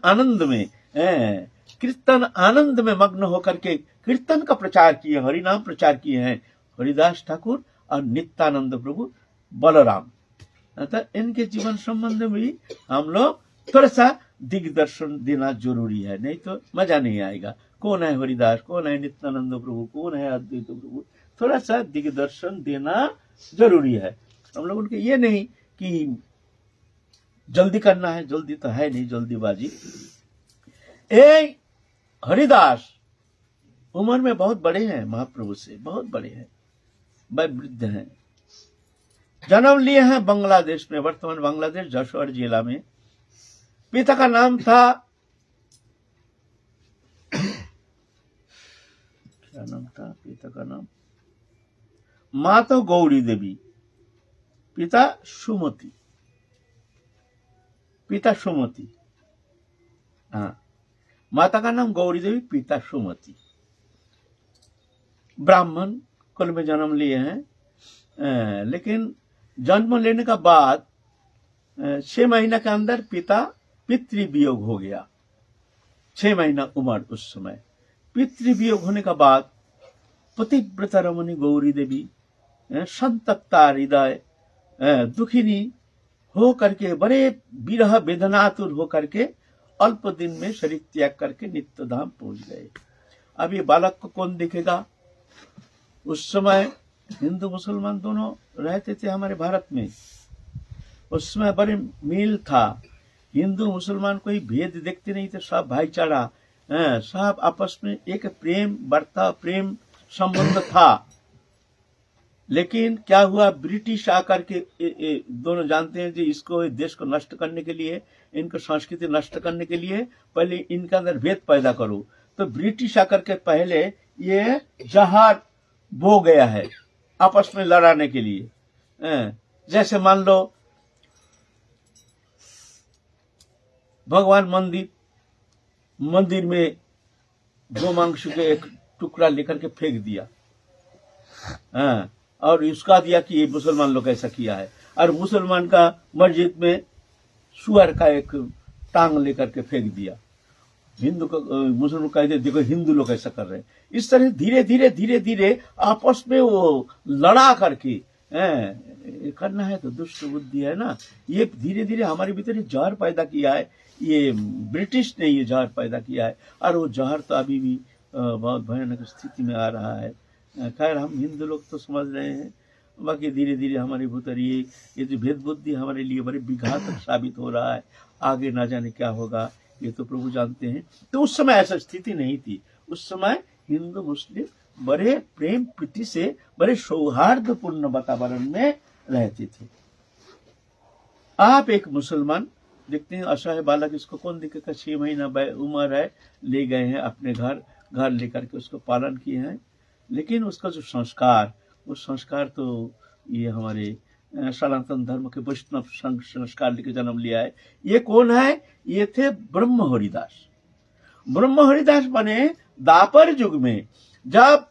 आनंद में मग्न होकर के कीर्तन का प्रचार किए, हरिनाम प्रचार किए हैं, हरिदास ठाकुर और नित्यानंद प्रभु बलराम। अतः इनके जीवन संबंध में भी हम लोग थोड़ा सा दिग्दर्शन देना जरूरी है, नहीं तो मजा नहीं आएगा। कौन है हरिदास, कौन है नित्यानंद प्रभु, कौन है अद्वैत प्रभु, थोड़ा सा दिग्दर्शन देना जरूरी है। हम लोग उनके ये नहीं कि जल्दी करना है, जल्दी तो है नहीं, जल्दीबाजी। ए हरिदास उम्र में बहुत बड़े हैं, महाप्रभु से बहुत बड़े हैं, वृद्ध हैं। जन्म लिए हैं बांग्लादेश में, वर्तमान बांग्लादेश जशोर जिला में। पिता का नाम था, क्या नाम था पिता का नाम? माँ तो गौरी देवी, पिता सुमति, पिता सुमति। हाँ, माता का नाम गौरी देवी, पिता सुमति। ब्राह्मण कुल में जन्म लिए हैं, लेकिन जन्म लेने का बाद 6 महीना के अंदर पिता पितृवियोग हो गया। 6 महीना उम्र उस समय। पितृवियोग होने का बाद पतिव्रता रमणी गौरी देवी संतप्ता हृदय, दुखिनी हो करके, बड़े विरह वेदनातुर हो करके अल्प दिन में शरीर त्याग करके नित्य धाम पहुंच गए। अब ये बालक को कौन देखेगा? उस समय हिंदू मुसलमान दोनों रहते थे हमारे भारत में। उस समय बड़े मेल था, हिंदू मुसलमान कोई भेद देखते नहीं थे, सब भाईचारा, सब आपस में एक प्रेम बर्ता, प्रेम संबंध था। लेकिन क्या हुआ, ब्रिटिश आकर के दोनों जानते हैं कि इसको देश को नष्ट करने के लिए, इनको संस्कृति नष्ट करने के लिए पहले इनके अंदर भेद पैदा करो। तो ब्रिटिश आकर के पहले ये जहार बो गया है आपस में लड़ाने के लिए। जैसे मान लो भगवान मंदिर में गोमांस के एक टुकड़ा लेकर के फेंक दिया, और उसका दिया कि ये मुसलमान लोग ऐसा किया है, और मुसलमान का मस्जिद में सुअर का एक टांग लेकर के फेंक दिया। हिंदू को मुसलमान कहते देखो हिंदू लोग ऐसा कर रहे हैं। इस तरह धीरे धीरे धीरे धीरे आपस में वो लड़ा करके करना है, तो दुष्ट बुद्धि है ना, ये धीरे धीरे हमारे भीतर जहर पैदा किया है। ये ब्रिटिश ने ये जहर पैदा किया है, और वो जहर तो अभी भी बहुत भयानक स्थिति में आ रहा है। खैर हम हिंदू लोग तो समझ रहे हैं, बाकी धीरे धीरे हमारे भीतर ये जो भेद बुद्धि हमारे लिए बड़े विघातक साबित हो रहा है। आगे ना जाने क्या होगा, ये तो प्रभु जानते हैं। तो उस समय ऐसा स्थिति नहीं थी। उस समय हिंदू मुस्लिम बड़े प्रेम प्रीति से, बड़े सौहार्दपूर्ण वातावरण में रहते थे। आप एक मुसलमान देखते हैं, असहाय बालक, इसको कौन देखेगा? 6 महीना उम्र है, ले गए हैं अपने घर लेकर के उसको पालन किए हैं। लेकिन उसका जो संस्कार, वो संस्कार तो ये हमारे सनातन धर्म के वैष्णव संस्कार लेके जन्म लिया है। ये कौन है? ये थे ब्रह्म हरिदास। ब्रह्म हरिदास बने द्वापर युग में, जब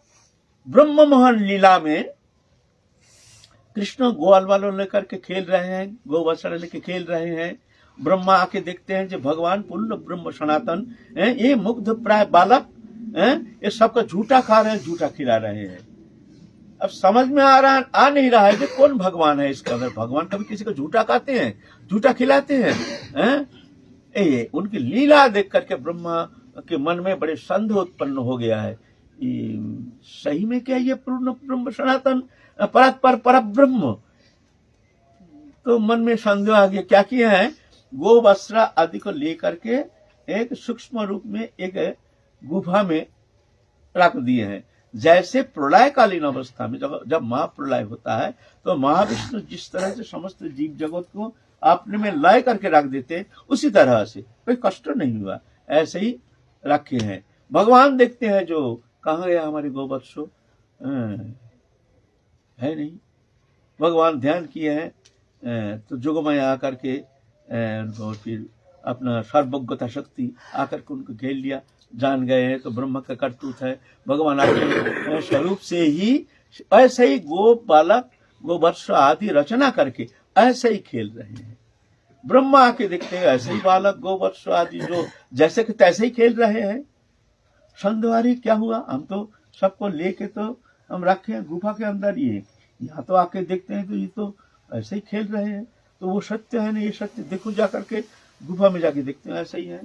ब्रह्म मोहन लीला में कृष्ण ग्वाल वालों लेकर के खेल रहे हैं, गौवत्सला लेके खेल रहे हैं। ब्रह्मा आके देखते हैं जो भगवान पूर्ण ब्रह्म सनातन ये मुग्ध प्राय बालक ये सबका झूठा खा रहे हैं, झूठा खिला रहे हैं। अब समझ में आ नहीं रहा है कि कौन भगवान है इसके अंदर। भगवान कभी किसी को झूठा खाते हैं, झूठा खिलाते हैं? ये उनकी लीला देख करके ब्रह्मा के मन में बड़े संदेह उत्पन्न हो गया है। सही में क्या ये पूर्ण ब्रह्म सनातन परस्पर पर ब्रह्म? तो मन में संदेह आ गया। क्या किया है? गो वस्त्र आदि को लेकर के एक सूक्ष्म रूप में एक गुफा में रख दिए हैं। जैसे प्रलयकालीन अवस्था में जब महाप्रलय होता है, तो महाविष्णु जिस तरह से समस्त जीव जगत को अपने में लय करके रख देते हैं, उसी तरह से कोई कष्ट नहीं हुआ, ऐसे ही रखे हैं। भगवान देखते हैं जो कहाँ गया हमारे गोवत्सो, है नहीं। भगवान ध्यान किए हैं तो जोगमय आकर के उनको फिर अपना सर्वज्ञता शक्ति आकर के उनको घेर लिया, जान गए हैं तो ब्रह्म का करतूत है। भगवान अपने स्वरूप से ही ऐसे ही गो बालक गोवत्स आदि रचना करके ऐसे ही खेल रहे हैं। ब्रह्मा आके देखते हैं ऐसे ही बालक गोवत्स आदि जो जैसे कि तैसे ही खेल रहे हैं। संध्वारी क्या हुआ, हम तो सबको लेके तो हम रखे हैं गुफा के अंदर, ये यहाँ तो आके देखते हैं तो ये तो ऐसे ही खेल रहे हैं। तो वो सत्य है ना, ये सत्य देखो जा करके गुफा में जाके देखते हैं ऐसे ही है।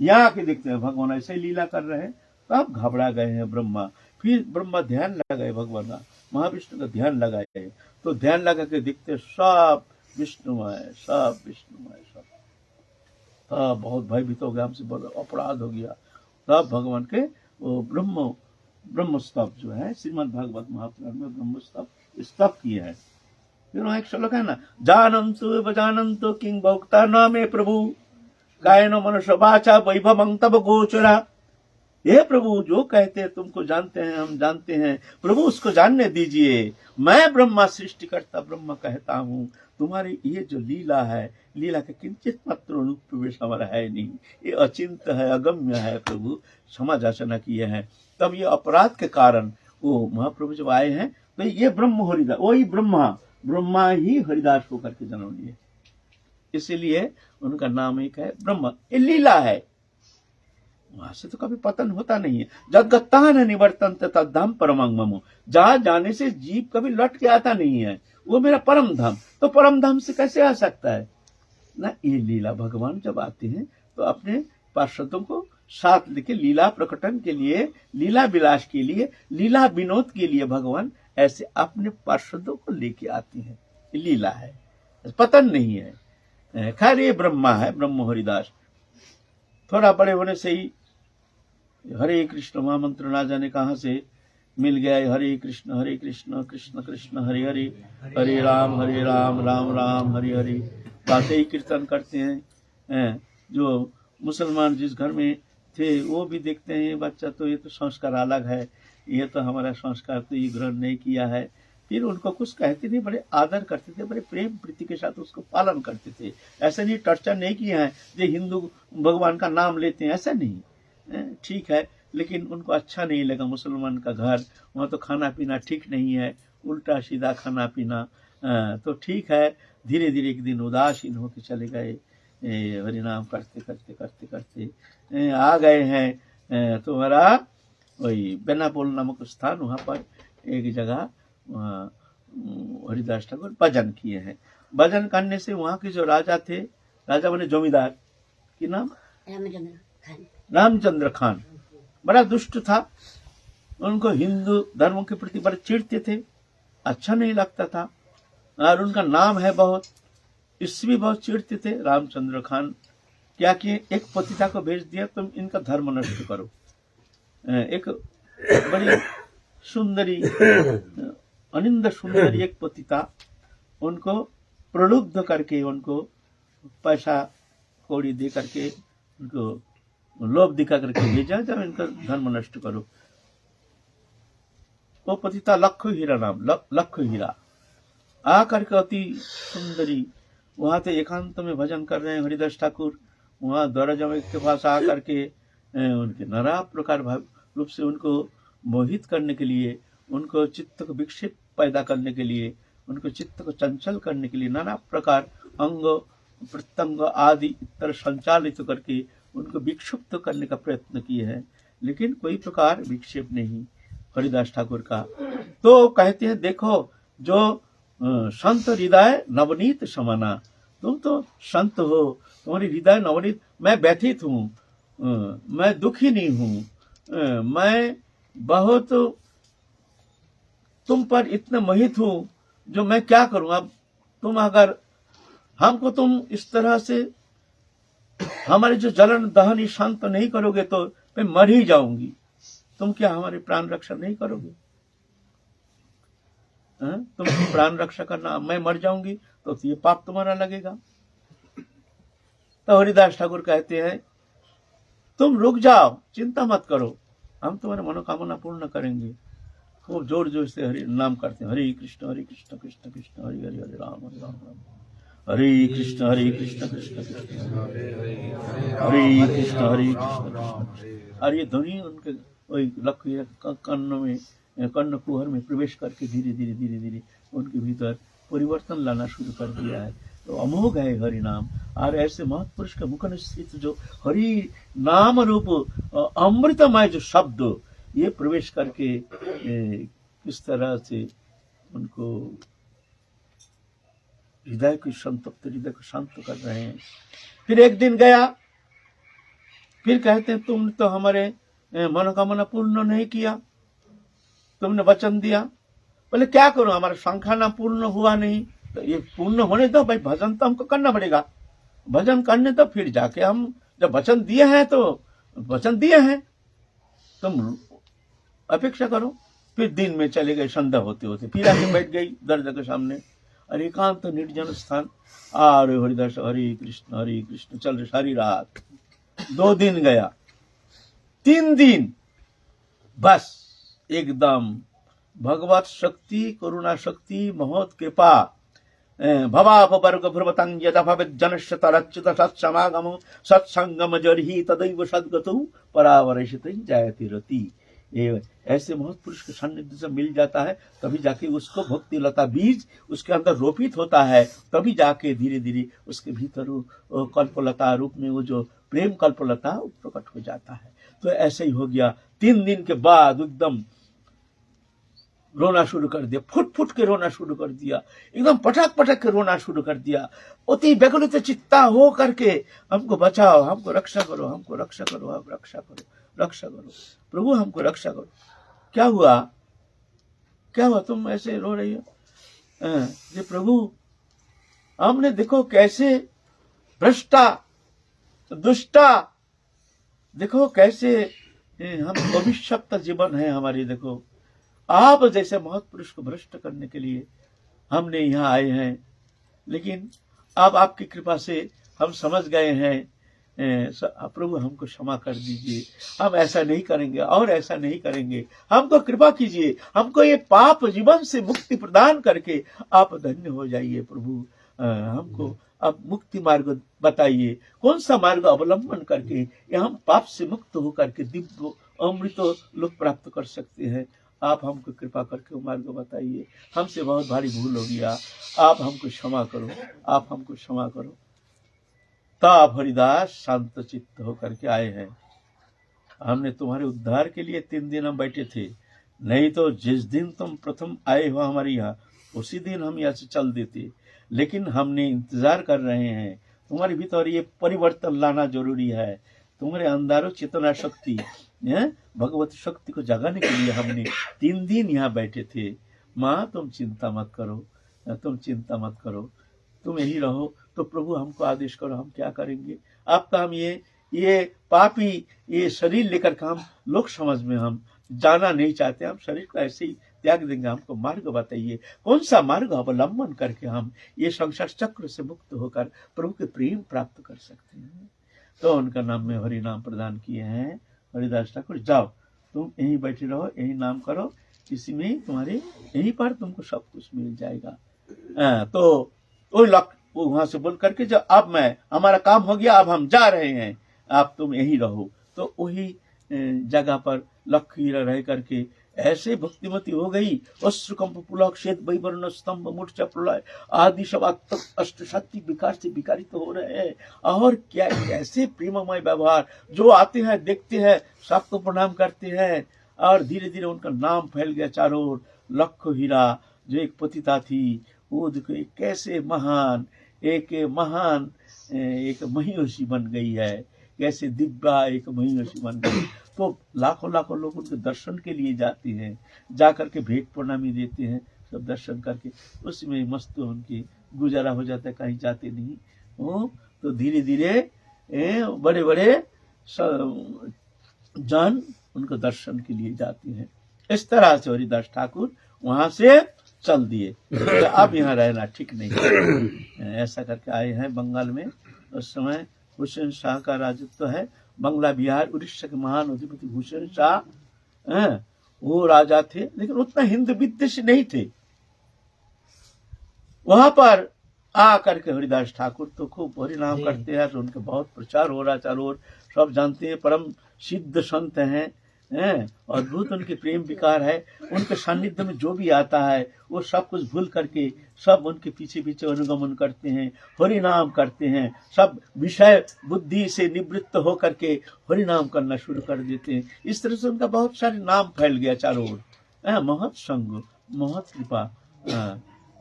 यहाँ आके देखते हैं भगवान ऐसे ही लीला कर रहे हैं, तब घबरा गए हैं ब्रह्मा। फिर ब्रह्मा ध्यान लगाए, भगवान का महाविष्णु का ध्यान लगाए, तो ध्यान लगा के देखते सब विष्णुमय, सब विष्णुमय, सब। तब बहुत भयभीत हो गया, हमसे बहुत अपराध हो गया। तब भगवान के वो ब्रह्म स्तव जो है श्रीमद् भागवत महापुराण में ब्रह्म स्तव किए हैं। फिर वहाँ एक श्लोक है ना, जानन्तु बजानन्तु किं भोक्ता न मे प्रभु कायेन मनसा वाचा वैभवं तव गोचरा। हे प्रभु, जो कहते हैं तुमको जानते हैं, हम जानते हैं, प्रभु उसको जानने दीजिए। मैं ब्रह्मा सृष्टि करता ब्रह्म कहता हूँ, तुम्हारी ये जो लीला है, लीला के किंचित मात्र रूप प्रवेश हमारा है नहीं, ये अचिंत है, अगम्य है। प्रभु क्षमा याचना किए हैं। तब ये अपराध के कारण वो महाप्रभु जब आए हैं तो ये ब्रह्म हरिदास, वही ब्रह्मा ही हरिदास होकर के जन्म लिए, इसीलिए उनका नाम एक है ब्रह्म। ये लीला है, वहां से तो कभी पतन होता नहीं है। जगत्तान निवर्तन तद्धाम परमं मम, जहां जाने से जीव कभी लौट के आता नहीं है, वो मेरा परम धाम। तो परम धाम से कैसे आ सकता है ना। ये लीला भगवान जब आते हैं तो अपने पार्षदों को साथ लेके लीला प्रकटन के लिए, लीला विलास के लिए, लीला विनोद के लिए भगवान ऐसे अपने पार्षदों को लेके आते हैं। लीला है, पतन नहीं है। खैर ये ब्रह्मा है, ब्रह्म हरिदास। थोड़ा बड़े होने से ही हरे कृष्ण महामंत्र ना जाने कहां से मिल गया। हरे कृष्ण कृष्ण कृष्ण हरे हरे, हरे राम राम राम हरे हरे। बातें ही कीर्तन करते हैं। जो मुसलमान जिस घर में थे वो भी देखते हैं, बच्चा तो ये तो संस्कार अलग है, ये तो हमारा संस्कार तो ये ग्रहण नहीं किया है। फिर उनको कुछ कहते नहीं, बड़े आदर करते थे, बड़े प्रेम प्रीति के साथ उसको पालन करते थे। ऐसा नहीं टर्चर नहीं किया है जो हिंदू भगवान का नाम लेते हैं, ऐसा नहीं। ठीक है, लेकिन उनको अच्छा नहीं लगा मुसलमान का घर, वहाँ तो खाना पीना ठीक नहीं है, उल्टा सीधा खाना पीना। तो ठीक है, धीरे धीरे एक दिन उदासीन होकर चले गए। हरिनाम करते करते करते करते आ गए हैं तुम्हारा वही बेनापोल नामक स्थान, वहाँ पर एक जगह हरिदास ठाकुर भजन किए हैं। भजन करने से वहाँ के जो राजा थे, राजा बने जमींदार, की नाम रामचंद्र खान, बड़ा दुष्ट था। उनको हिंदू धर्म के प्रति बड़े चिढ़ते थे, अच्छा नहीं लगता था, और उनका नाम है बहुत, इससे भी बहुत चिढ़ते थे। रामचंद्र खान क्या किए, एक पतिता को भेज दिया, तुम इनका धर्म नष्ट करो। एक बड़ी सुंदरी, अनिंद सुंदरी एक पतिता, उनको प्रलुब्ध करके, उनको पैसा कौड़ी दे करके, उनको लोभ दिखा करके भेजा, जब इनका धर्म नष्ट करो। वो पतिता लक्ष्य हीरा नाम, लक्ष्य हीरा आकर के अति सुंदरी, वहां थे एकांत में भजन कर रहे हैं हरिदास ठाकुर। वहां द्वारा जमे के पास आकर के उनके नाना प्रकार रूप से उनको मोहित करने के लिए, उनको चित्त को विक्षेप पैदा करने के लिए, उनको चित्त को चंचल करने के लिए नाना प्रकार अंग प्रत्यंग आदि तरह संचालित करके उनको विक्षुब्ध करने का प्रयत्न किए हैं, लेकिन कोई प्रकार विक्षेप नहीं हरिदास ठाकुर का। तो कहते हैं देखो, जो संत हृदय नवनीत समाना, तुम तो संत हो, तुम्हारी हृदय नवनीत। मैं व्यथित हूँ, मैं दुखी नहीं हूँ, मैं बहुत तुम पर इतना मोहित हूँ, जो मैं क्या करूँ। अब तुम अगर हमको तुम इस तरह से हमारे जो जलन दहन शांत नहीं करोगे तो मैं मर ही जाऊंगी। तुम क्या हमारे प्राण रक्षा नहीं करोगे? तुम प्राण रक्षा करना, मैं मर जाऊंगी तो ये पाप तुम्हारा लगेगा। तो हरिदास ठाकुर कहते हैं तुम रुक जाओ, चिंता मत करो, हम तुम्हारे मनोकामना पूर्ण करेंगे। खूब जोर जोर से हरि नाम करते हैं, हरे कृष्ण कृष्ण कृष्ण हरे हरे, हरे राम राम। हरे कृष्ण कृष्ण कृष्ण हरे कृष्ण और ये ध्वनि उनके वही लक्ष्य कर्ण में कर्ण कुहर में प्रवेश करके धीरे धीरे धीरे धीरे उनके भीतर परिवर्तन लाना शुरू कर दिया है। तो अमोघ है हरि नाम। और ऐसे महापुरुष के मुख निश्चित जो हरि नाम रूप अमृतमय जो शब्द ये प्रवेश करके किस तरह से उनको हृदय की संतप्त हृदय को शांत कर रहे हैं। फिर एक दिन गया, फिर कहते हैं तुमने तो हमारे मनोकामना पूर्ण नहीं किया, तुमने वचन दिया। बोले क्या करूं, हमारा संखाना पूर्ण हुआ नहीं। तो ये पूर्ण होने दो भाई, भजन तो हमको करना पड़ेगा। भजन करने तो फिर जाके हम जब वचन दिए हैं तो वचन दिए हैं, तुम अपेक्षा करो। फिर दिन में चले गए, संध्या होते होते फिर आके बैठ गई दर्जा के सामने, और एकांत निर्जन स्थान। और हरिदास हरे कृष्ण चल रहे सारी रात। 2 दिन गया, 3 दिन बस एकदम भगवत शक्ति करुणा शक्ति महत् कृपा भवाप वर्ग भ्रवतं यदा भवेत् जनस्य तरच्युत सत्समागम सत्संगम जर्हि तदैव सद्गतौ परावरयिषति जायते रति। ऐसे महत्पुरुष के सान्निध्य से मिल जाता है, तभी जाके उसको भक्ति लता बीज उसके अंदर रोपित होता है, तभी जाके धीरे धीरे उसके भीतर कल्पलता रूप में वो जो प्रेम कल्पलता प्रकट हो जाता है। तो ऐसे ही हो गया। 3 दिन के बाद एकदम रोना शुरू कर दिया, फुट फुट के रोना शुरू कर दिया, एकदम पटक पटक के रोना शुरू कर दिया, अति व्यकुलित चित्ता हो करके हमको बचाओ, हमको रक्षा करो, हमको रक्षा करो, हम रक्षा करो, रक्षा करो प्रभु, हमको रक्षा करो। क्या हुआ, क्या हुआ, तुम ऐसे रो रही हो? ये प्रभु हमने देखो कैसे भ्रष्टा दुष्टा, देखो कैसे हम अभिशप्त जीवन है हमारी। देखो आप जैसे महत्पुरुष को भ्रष्ट करने के लिए हमने यहाँ आए हैं, लेकिन अब आपकी कृपा से हम समझ गए हैं। प्रभु हमको क्षमा कर दीजिए, हम ऐसा नहीं करेंगे और ऐसा नहीं करेंगे, हमको कृपा कीजिए, हमको ये पाप जीवन से मुक्ति प्रदान करके आप धन्य हो जाइए प्रभु। हमको अब मुक्ति मार्ग बताइए, कौन सा मार्ग अवलंबन करके ये हम पाप से मुक्त होकर के दिव्य अमृत लोक प्राप्त कर सकते हैं। आप हमको कृपा करके वो मार्ग बताइए, हमसे बहुत भारी भूल हो गया, आप हमको क्षमा करो, आप हमको क्षमा करो। तब हरिदास शांत चित्त होकर के आए हैं। हमने तुम्हारे उद्धार के लिए 3 दिन हम बैठे थे, नहीं तो जिस दिन तुम प्रथम आए हो हमारे यहाँ उसी दिन हम यहाँ से चल देते, लेकिन हमने इंतजार कर रहे हैं। तुम्हारे भीतर ये परिवर्तन लाना जरूरी है। तुम्हारे अंदर चेतना शक्ति भगवत शक्ति को जगाने के लिए हमने 3 दिन यहाँ बैठे थे। माँ तुम चिंता मत करो, तुम चिंता मत करो, तुम यही रहो। तो प्रभु हमको आदेश करो, हम क्या करेंगे। आपका हम ये पापी ये शरीर लेकर के हम लोक समाज में हम जाना नहीं चाहते, हम शरीर को ऐसे ही त्याग देंगे। हमको मार्ग बताइए, कौन सा मार्ग अवलंबन करके हम ये संसार चक्र से मुक्त होकर प्रभु के प्रेम प्राप्त कर सकते हैं। तो उनका नाम में हरि नाम प्रदान किए हैं। हरिदास ठाकुर जाओ, तुम यहीं बैठे रहो, यही नाम करो, इसी में तुम्हारे यहीं पर तुमको सब कुछ मिल जाएगा। तो वो वहां से बोल करके जब अब हमारा काम हो गया, अब हम जा रहे हैं, आप तुम यहीं रहो। तो वही जगह पर लक्ष्मी रह करके ऐसे भक्तिमती हो गई। अश्रुकंप पुलक श्वेत वैवर्ण स्तंभ मूर्छा प्रलय आदि सब अष्ट शक्ति विकार से विकारित तो हो रहे हैं। और क्या कैसे प्रेममय व्यवहार, जो आते हैं देखते हैं सबको प्रणाम करते हैं, और धीरे धीरे उनका नाम फैल गया चारों ओर। लक्ष्य हीरा जो एक पतिता थी, वो देखो कैसे महान एक महिषी बन गई है, कैसे दिव्या एक महिषी बन गई। तो लाखों लाखों लोग उनके दर्शन के लिए जाते हैं, जाकर के भेंट प्रणामी देते हैं, सब दर्शन करके उसमें मस्त उनकी गुजारा हो जाता है, कहीं जाते नहीं हो। तो धीरे धीरे बड़े बड़े जन उनको दर्शन के लिए जाते हैं। इस तरह से हरिदास ठाकुर वहां से चल दिए। तो अब यहाँ रहना ठीक नहीं है। ऐसा करके आए हैं बंगाल में। उस समय हुसैन शाह का राजत्व है। बंगला बिहार उड़ीसा के महान अधिपति हुसैन शाह वो राजा थे, लेकिन उतना हिंद विद्वेषी नहीं थे। वहां पर आ करके हरिदास ठाकुर तो खूब हरि नाम करते हैं, तो उनके बहुत प्रचार हो रहा है चारों ओर, सब जानते हैं, परम सिद्ध संत हैं, अद्भुत उनके प्रेम विकार है। उनके सानिध्य में जो भी आता है वो सब कुछ भूल करके सब उनके पीछे पीछे अनुगमन करते हैं, हरि नाम करते हैं, सब विषय बुद्धि से निवृत्त होकर के हरि नाम करना शुरू कर देते हैं। इस तरह से उनका बहुत सारे नाम फैल गया चारों ओर। महत संग, महत कृपा,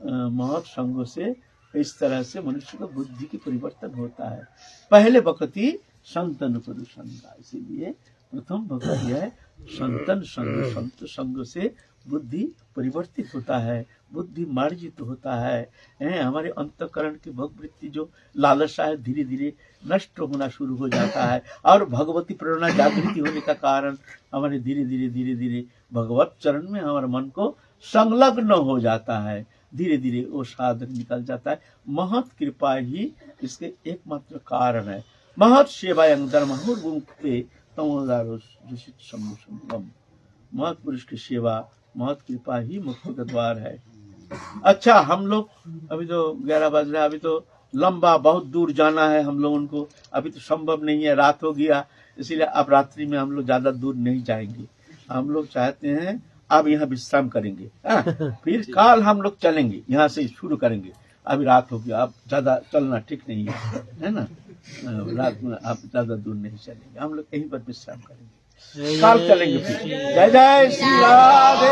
महत संग से इस तरह से मनुष्य का बुद्धि की परिवर्तन होता है। पहले वक्ति संतन पुरुषंगा, इसीलिए प्रथम भगवत यह है संतन संग, संत संग से बुद्धि परिवर्तित होता है, बुद्धि मार्जित होता है। हमारे अंतःकरण की भोगवृत्ति जो लालसा है धीरे धीरे नष्ट होना शुरू हो जाता है, और भगवती प्रेरणा जागृति होने का कारण हमारे धीरे धीरे भगवत चरण में हमारे मन को संलग्न हो जाता है, धीरे धीरे वो साधक निकल जाता है। महत कृपा ही इसके एकमात्र कारण है। महत सेवायं धर्महुर्मुक्ते तमोदारो दूषित संगम। महत पुरुष की सेवा, महत कृपा ही मुक्ति का द्वार है। अच्छा, हम लोग अभी तो 11 बज रहा है, अभी तो लंबा बहुत दूर जाना है हम लोगों को, अभी तो संभव नहीं है, रात हो गया, इसीलिए अब रात्रि में हम लोग ज्यादा दूर नहीं जाएंगे। हम लोग चाहते हैं अब यहाँ विश्राम करेंगे, फिर काल हम लोग चलेंगे, यहाँ से शुरू करेंगे। अभी रात हो गया, अब ज्यादा चलना ठीक नहीं है ना, रात में आप ज्यादा दूर नहीं चलेंगे, हम लोग यहीं पर विश्राम करेंगे, काल चलेंगे फिर। जय जय श्री राधे।